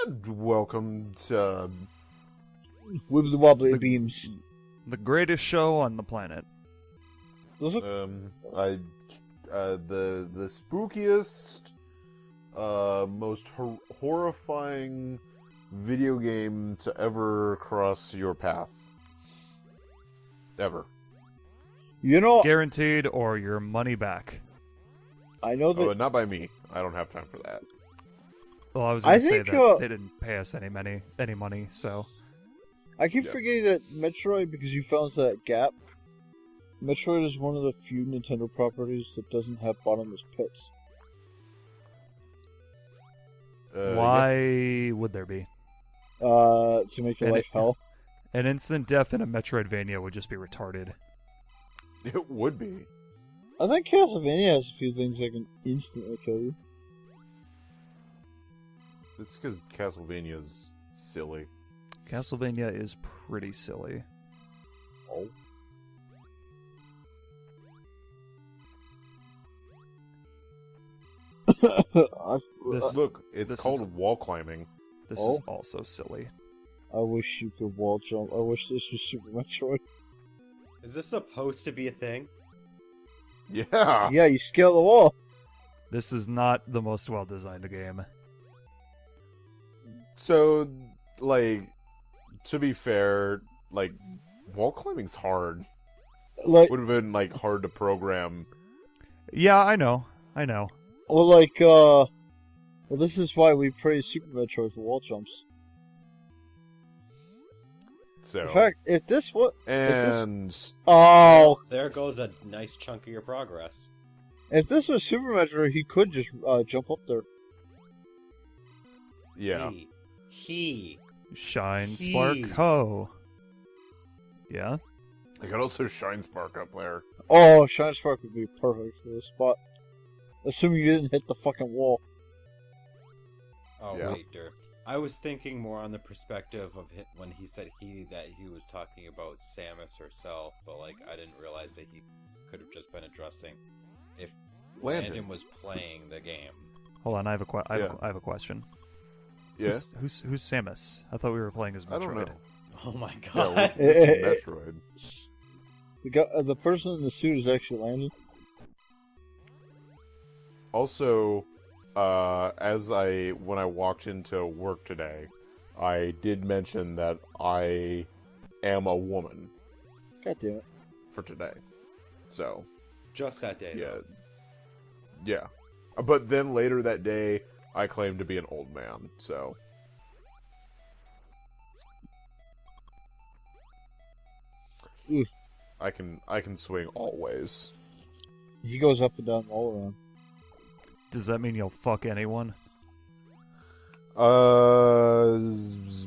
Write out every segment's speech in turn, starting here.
And welcome to Wibbly wobbly beams. The greatest show on the planet. Those are... the spookiest, most horrifying video game to ever cross your path. Ever. You know, Guaranteed or your money back. I know that... Oh, not by me. I don't have time for that. Well, I was going to say think, that they didn't pay us any money, so... I keep forgetting that Metroid, because you fell into that gap, Metroid is one of the few Nintendo properties that doesn't have bottomless pits. Why would there be? To make your life hell. An instant death in a Metroidvania would just be retarded. It would be. I think Castlevania has a few things that can instantly kill you. It's because Castlevania's silly. Castlevania is pretty silly. Oh. Look, it's called wall climbing. This is also silly. I wish you could wall jump. I wish this was Super Metroid. Is this supposed to be a thing? Yeah. Yeah, you scale the wall. This is not the most well-designed game. So, like, to be fair, like, wall climbing's hard. Like, would have been, like, hard to program. Yeah, I know. well, like, well, this is why we praise Super Metroid for wall jumps. So. In fact, if this was... Oh! There goes a nice chunk of your progress. If this was Super Metroid, he could just jump up there. Yeah. Shine Spark Ho. Yeah? I could also Shine Spark up there. Oh, Shine Spark would be perfect for this spot. Assuming you didn't hit the fucking wall. Oh, yeah. Wait, Dirk. I was thinking more on the perspective of when he said that he was talking about Samus herself, but like I didn't realize that he could have just been addressing if Landon was playing the game. Hold on, I have a question. Yeah. Who's Samus? I thought we were playing as Metroid. I don't know. Oh my god. Yeah, this is Metroid. The person in the suit is actually Landon. Also, when I walked into work today, I did mention that I am a woman. God damn it. For today. So. Just that day. Yeah. Yeah. But then later that day, I claimed to be an old man, so. Oof. I can swing all ways. He goes up and down all around. Does that mean you'll fuck anyone?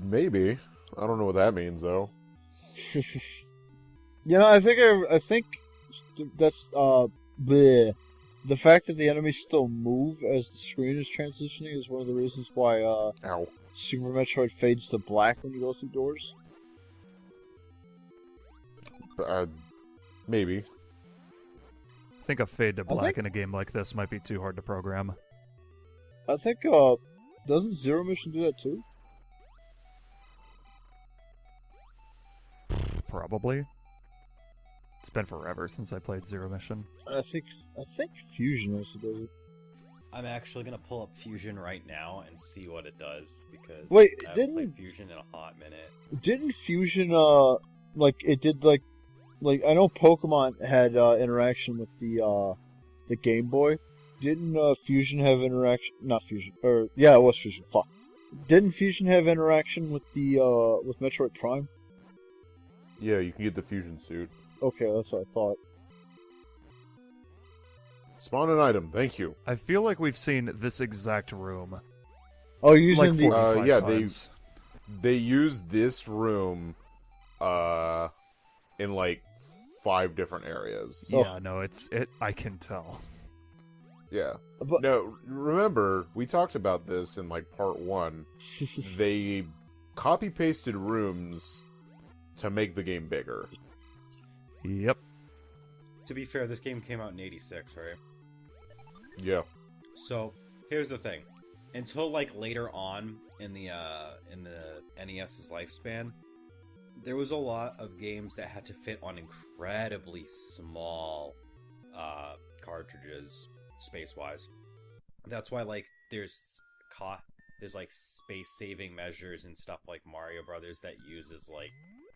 Maybe. I don't know what that means though. You know, I think that's bleh. The fact that the enemies still move as the screen is transitioning is one of the reasons why Super Metroid fades to black when you go through doors. Maybe. I think a fade to black in a game like this might be too hard to program. I think, doesn't Zero Mission do that too? Probably. It's been forever since I played Zero Mission. I think Fusion also does it. I'm actually gonna pull up Fusion right now and see what it does because I haven't played Fusion in a hot minute. Didn't Fusion it did like I know Pokemon had interaction with the Game Boy. Didn't Fusion have interaction? Not Fusion, or yeah, it was Fusion. Fuck. Didn't Fusion have interaction with the with Metroid Prime? Yeah, you can get the Fusion suit. Okay, that's what I thought. Spawn an item, thank you. I feel like we've seen this exact room. Oh, using like 45 yeah, times. they use this room, in like 5 different areas. Yeah, no, I can tell. Yeah. But... No, remember, we talked about this in like part 1. They copy-pasted rooms to make the game bigger. Yep. To be fair, this game came out in '86, right? Yeah. So, here's the thing. until like later on in the NES's lifespan, there was a lot of games that had to fit on incredibly small cartridges, space-wise. That's why like there's like space-saving measures and stuff like Mario Brothers that uses like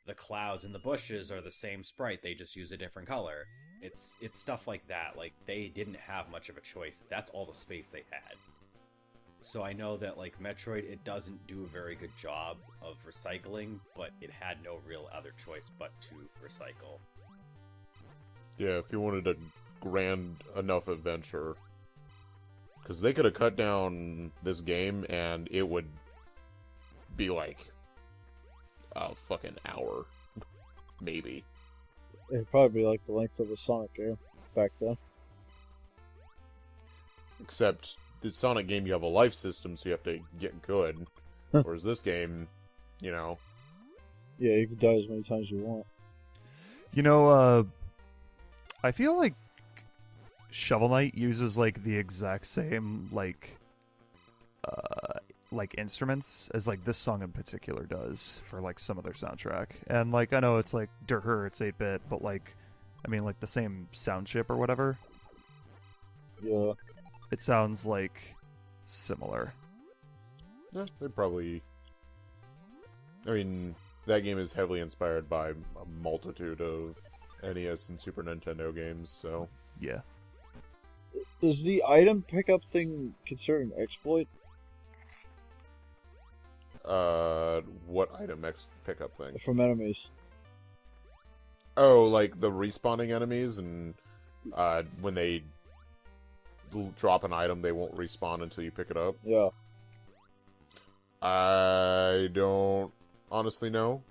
the clouds and the bushes are the same sprite, they just use a different color. It's stuff like that. Like they didn't have much of a choice. That's all the space they had. So I know that like Metroid, it doesn't do a very good job of recycling, but it had no real other choice but to recycle. Yeah, if you wanted a grand enough adventure, because they could have cut down this game and it would be like a fucking hour, maybe. It'd probably be like the length of a Sonic game back then. Except the Sonic game, you have a life system, so you have to get good. Whereas this game, you know. Yeah, you can die as many times as you want. You know, I feel like Shovel Knight uses like the exact same like instruments as like this song in particular does for like some of their soundtrack. And like I know it's like Durher, it's 8-bit, but like I mean like the same sound chip or whatever. Yeah. It sounds like similar. Yeah, they probably. I mean, that game is heavily inspired by a multitude of NES and Super Nintendo games, so. Yeah. Is the item pickup thing considered an exploit? What item pickup thing? From enemies. Oh, like the respawning enemies, and when they drop an item, they won't respawn until you pick it up? Yeah. I don't honestly know.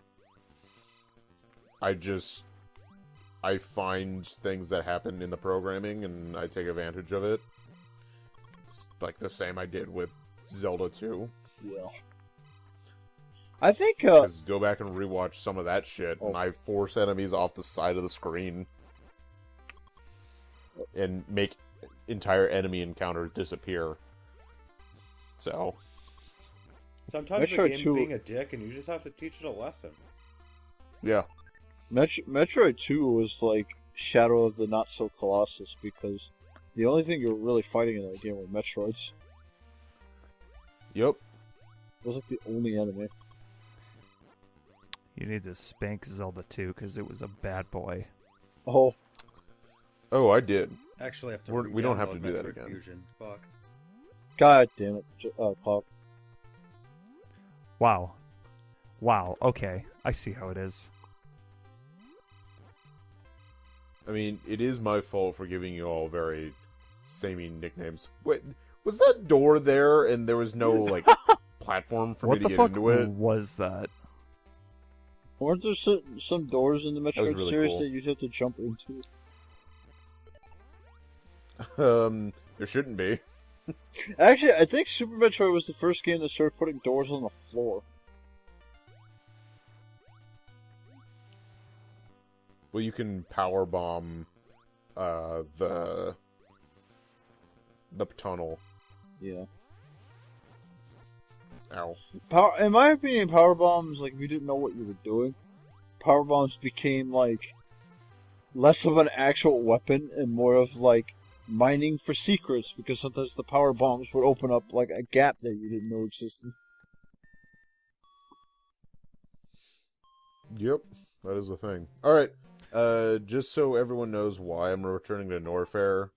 I find things that happen in the programming, and I take advantage of it. It's like the same I did with Zelda 2. Yeah. I think, Just go back and rewatch some of that shit, and I force enemies off the side of the screen. And make entire enemy encounters disappear. So. Sometimes the game's being a dick, and you just have to teach it a lesson. Yeah. Metroid 2 was like Shadow of the Not-So-Colossus, because the only thing you're really fighting in that game were Metroids. Yep. It was like the only enemy. You need to spank Zelda 2 because it was a bad boy. Oh. Oh, I did. Actually, I have to we don't have to do Metroid that again. Fusion. Fuck. God damn it, Cloud. Wow. Wow, okay. I see how it is. I mean, it is my fault for giving you all very samey nicknames. Wait, was that door there and there was no, like, platform for me to get into it? What the fuck was that? Weren't there some doors in the Metroid really series cool. that you'd have to jump into? There shouldn't be. Actually, I think Super Metroid was the first game that started putting doors on the floor. Well, you can power bomb the tunnel. Yeah. Ow. In my opinion, power bombs, like, if you didn't know what you were doing, power bombs became, like, less of an actual weapon and more of, like, mining for secrets, because sometimes the power bombs would open up, like, a gap that you didn't know existed. Yep, that is the thing. Alright, just so everyone knows why I'm returning to Norfair,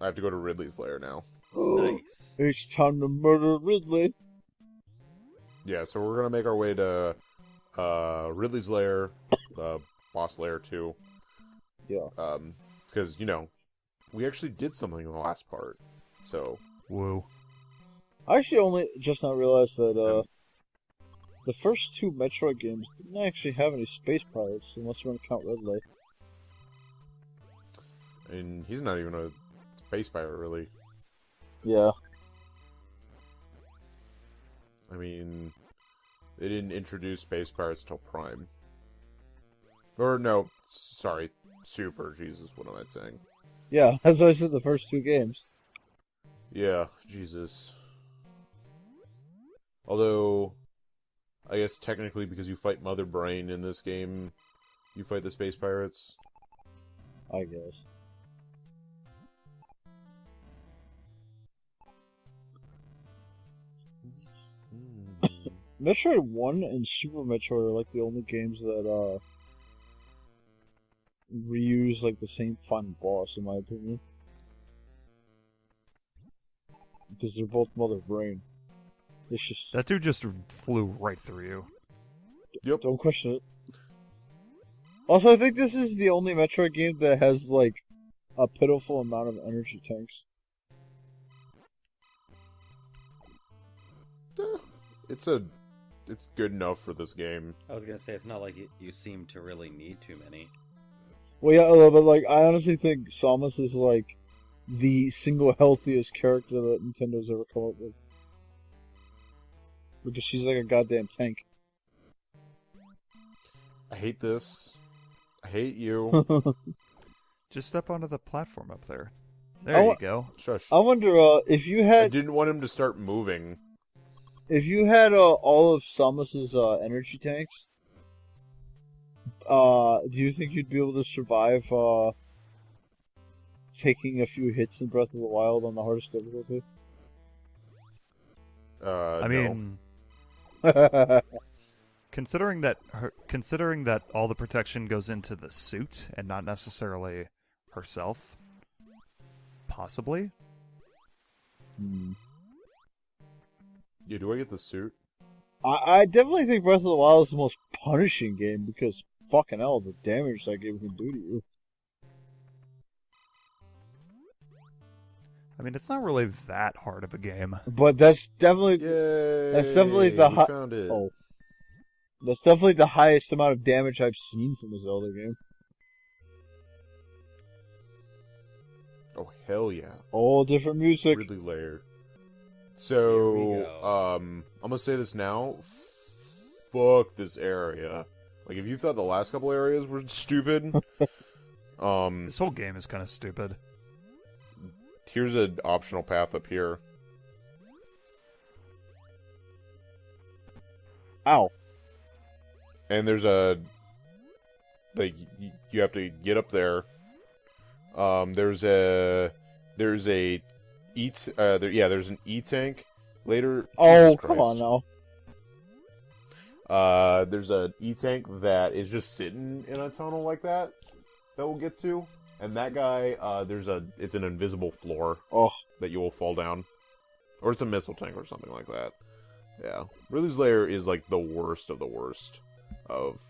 I have to go to Ridley's lair now. Nice. It's time to murder Ridley. Yeah, so we're gonna make our way to Ridley's lair, the boss lair 2. Yeah. Because, you know, we actually did something in the last part, so... Woo. I actually only just now realized that, the first two Metroid games didn't actually have any space pirates, unless you want to count Ridley. And he's not even a space pirate, really. Yeah. I mean, they didn't introduce space pirates till Prime. Or, no, sorry, Super, Jesus, what am I saying? Yeah, that's what I said, the first two games. Yeah, Jesus. Although, I guess technically because you fight Mother Brain in this game, you fight the space pirates. I guess. Metroid 1 and Super Metroid are like the only games that reuse like the same final boss, in my opinion. Because they're both Mother Brain. It's just That dude just flew right through you. Yep. don't question it. Also, I think this is the only Metroid game that has like a pitiful amount of energy tanks. It's good enough for this game. I was gonna say it's not like you seem to really need too many. Well, yeah, but like I honestly think Samus is like the single healthiest character that Nintendo's ever come up with. Because she's like a goddamn tank. I hate this. I hate you. Just step onto the platform up there. There you go. Shush. I wonder if you I had didn't want him to start moving. all of Samus's energy tanks. Do you think you'd be able to survive taking a few hits in Breath of the Wild on the hardest difficulty? I No. mean, considering that all the protection goes into the suit and not necessarily herself, possibly. Yeah, do I get the suit? I definitely think Breath of the Wild is the most punishing game because fucking hell, the damage that game can do to you. I mean, it's not really that hard of a game. But that's definitely Yay! That's definitely the we found it. oh, that's definitely the highest amount of damage I've seen from a Zelda game. Oh hell yeah! All different music. Ridley layer. Here we So, go. I'm gonna say this now. Fuck this area. Like, if you thought the last couple areas were stupid, This whole game is kind of stupid. here's an optional path up here. Ow. And there's a... Like, you have to get up there. There's an E-tank later. Oh, Jesus come on Christ. now. There's an E-tank that is just sitting in a tunnel like that we'll get to. And that guy, it's an invisible floor Oh, that you will fall down. Or it's a missile tank or something like that. Yeah. Ridley's Lair is like the worst of the worst of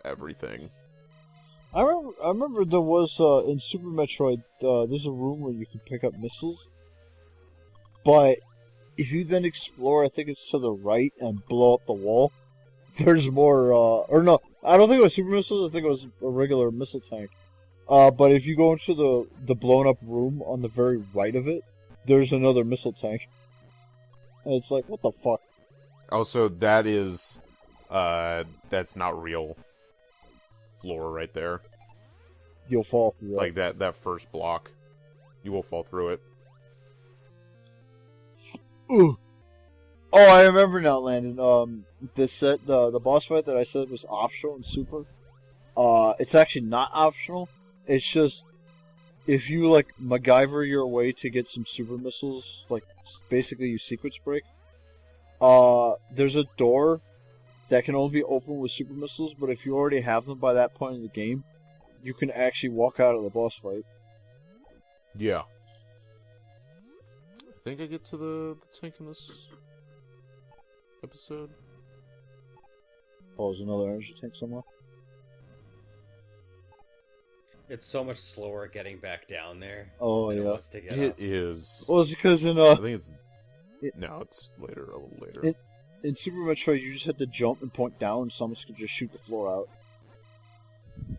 everything. I remember there was in Super Metroid. There's a room where you can pick up missiles, but if you then explore, I think it's to the right and blow up the wall. There's more. Or no, I don't think it was super missiles. I think it was a regular missile tank. But if you go into the blown up room on the very right of it, there's another missile tank, and it's like, what the fuck? Also, that is, that's not real floor right there. You'll fall through that. Like that first block, you will fall through it. Ooh. Oh, I remember now, Landon. The boss fight that I said was optional in Super. It's actually not optional. It's just if you like MacGyver your way to get some super missiles, like basically you sequence break. There's a door that can only be opened with super missiles, but if you already have them by that point in the game, you can actually walk out of the boss fight. Yeah. I think I get to the tank in this episode. Oh, there's another energy tank somewhere. It's so much slower getting back down there. Oh than it yeah. was to get It up. is. Well, it's because in I think it's. it- No, it's later, a little later. in Super Metroid you just have to jump and point down, and someone can just shoot the floor out.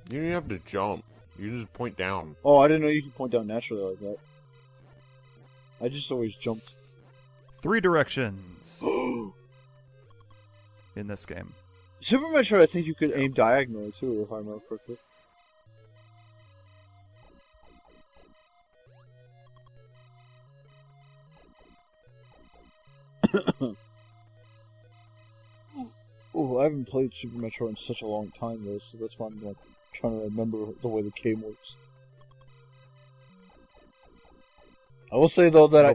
You don't even have to jump. You just point down. Oh, I didn't know you could point down naturally like that. I just always jumped. 3 directions in this game. Super Metroid, I think you could aim diagonally too, if I remember correctly. Oh, I haven't played Super Metroid in such a long time though, so that's why I'm like trying to remember the way the game works. I will say though that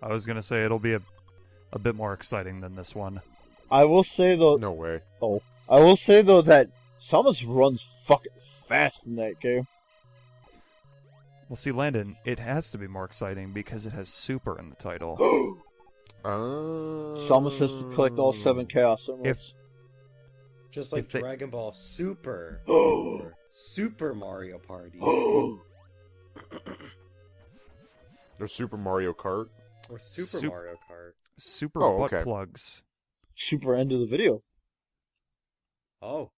I was gonna say it'll be a bit more exciting than this one. I will say though. No way. Oh, I will say though that Samus runs fucking fast in that game. Well, see, Landon, it has to be more exciting because it has Super in the title. Samus has to collect all 7 Chaos Emeralds. Just like Dragon Ball Super Oh. or Super Mario Party There's Super Mario Kart. or Super Mario Kart. Super Oh, butt okay. plugs. Super end of the video. Oh,